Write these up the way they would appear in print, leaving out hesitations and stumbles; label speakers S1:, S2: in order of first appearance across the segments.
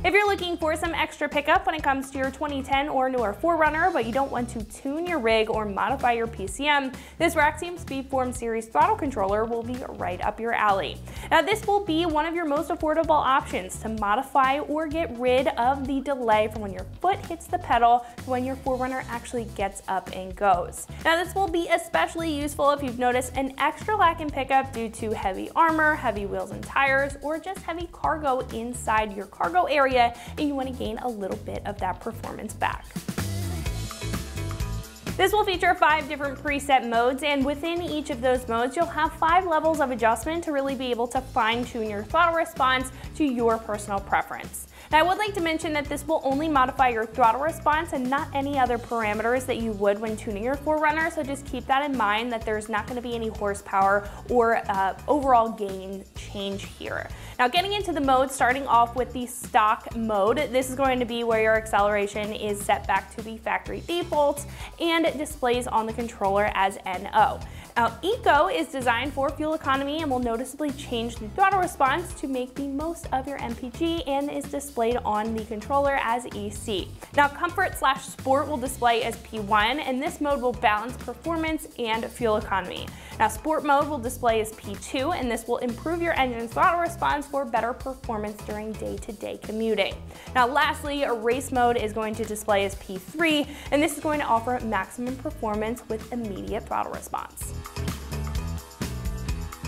S1: If you're looking for some extra pickup when it comes to your 2010 or newer 4Runner, but you don't want to tune your rig or modify your PCM, this Raxium Speedform Series throttle controller will be right up your alley. Now, this will be one of your most affordable options to modify or get rid of the delay from when your foot hits the pedal to when your 4Runner actually gets up and goes. Now, this will be especially useful if you've noticed an extra lack in pickup due to heavy armor, heavy wheels and tires, or just heavy cargo inside your cargo area, and you want to gain a little bit of that performance back. This will feature 5 different preset modes, and within each of those modes, you'll have 5 levels of adjustment to really be able to fine-tune your throttle response to your personal preference. Now, I would like to mention that this will only modify your throttle response and not any other parameters that you would when tuning your 4Runner, so just keep that in mind that there's not going to be any horsepower or overall gain change here. Now, getting into the mode, starting off with the stock mode, this is going to be where your acceleration is set back to the factory default and it displays on the controller as NO. Now, Eco is designed for fuel economy and will noticeably change the throttle response to make the most of your MPG and is displayed on the controller as EC. Now, Comfort/Sport will display as P1, and this mode will balance performance and fuel economy. Now, Sport mode will display as P2, and this will improve your engine's throttle response for better performance during day-to-day commuting. Now, lastly, Race mode is going to display as P3, and this is going to offer maximum performance with immediate throttle response.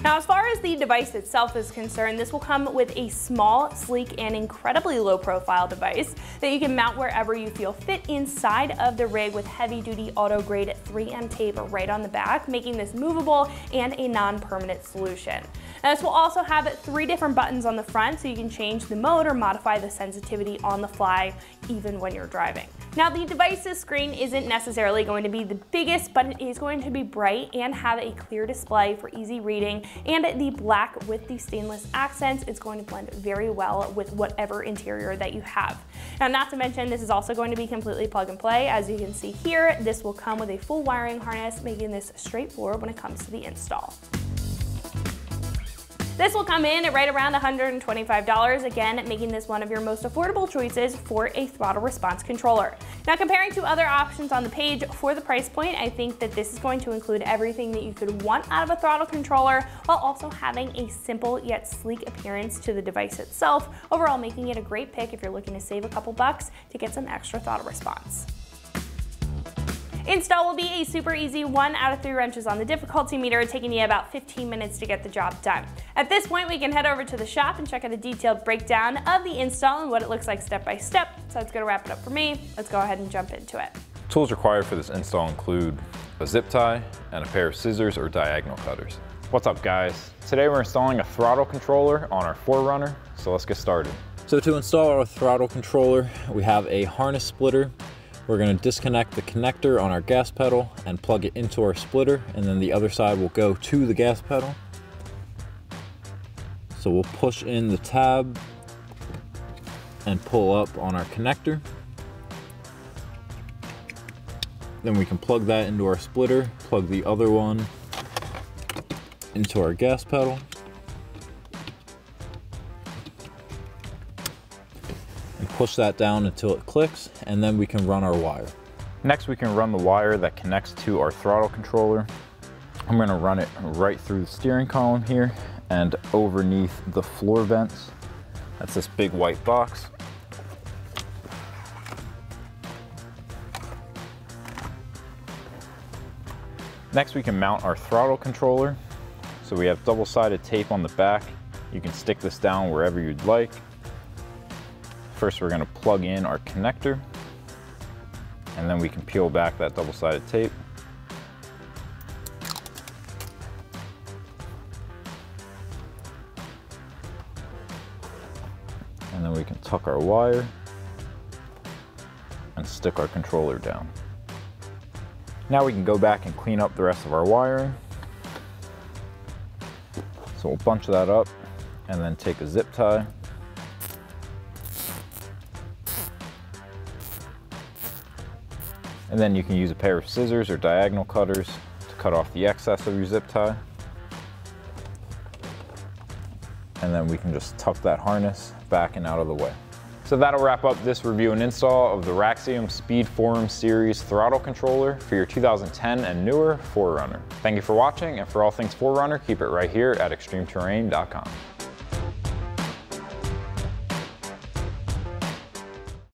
S1: Now, as far as the device itself is concerned, this will come with a small, sleek, and incredibly low-profile device that you can mount wherever you feel fit inside of the rig with heavy-duty auto-grade 3M tape right on the back, making this movable and a non-permanent solution. Now, this will also have 3 different buttons on the front, so you can change the mode or modify the sensitivity on the fly, even when you're driving. Now, the device's screen isn't necessarily going to be the biggest, but it is going to be bright and have a clear display for easy reading, and the black with the stainless accents is going to blend very well with whatever interior that you have. Now, not to mention, this is also going to be completely plug and play. As you can see here, this will come with a full wiring harness, making this straightforward when it comes to the install. This will come in at right around $125, again, making this one of your most affordable choices for a throttle response controller. Now, comparing to other options on the page for the price point, I think that this is going to include everything that you could want out of a throttle controller, while also having a simple yet sleek appearance to the device itself, overall making it a great pick if you're looking to save a couple bucks to get some extra throttle response. Install will be a super easy 1 out of 3 wrenches on the difficulty meter, taking you about 15 minutes to get the job done. At this point, we can head over to the shop and check out a detailed breakdown of the install and what it looks like step by step. So that's going to wrap it up for me. Let's go ahead and jump into it.
S2: Tools required for this install include a zip tie and a pair of scissors or diagonal cutters. What's up, guys? Today we're installing a throttle controller on our 4Runner, so let's get started.
S3: So to install our throttle controller, we have a harness splitter. We're going to disconnect the connector on our gas pedal and plug it into our splitter, and then the other side will go to the gas pedal. So we'll push in the tab and pull up on our connector. Then we can plug that into our splitter, plug the other one into our gas pedal. Push that down until it clicks, and then we can run our wire.
S2: Next, we can run the wire that connects to our throttle controller. I'm going to run it right through the steering column here and underneath the floor vents. That's this big white box. Next, we can mount our throttle controller. So we have double-sided tape on the back. You can stick this down wherever you'd like. First, we're going to plug in our connector, and then we can peel back that double-sided tape. And then we can tuck our wire and stick our controller down. Now we can go back and clean up the rest of our wiring. So we'll bunch that up and then take a zip tie. And then you can use a pair of scissors or diagonal cutters to cut off the excess of your zip tie. And then we can just tuck that harness back and out of the way. So that'll wrap up this review and install of the Raxium Speedform Series throttle controller for your 2010 and newer 4Runner. Thank you for watching, and for all things 4Runner, keep it right here at extremeterrain.com.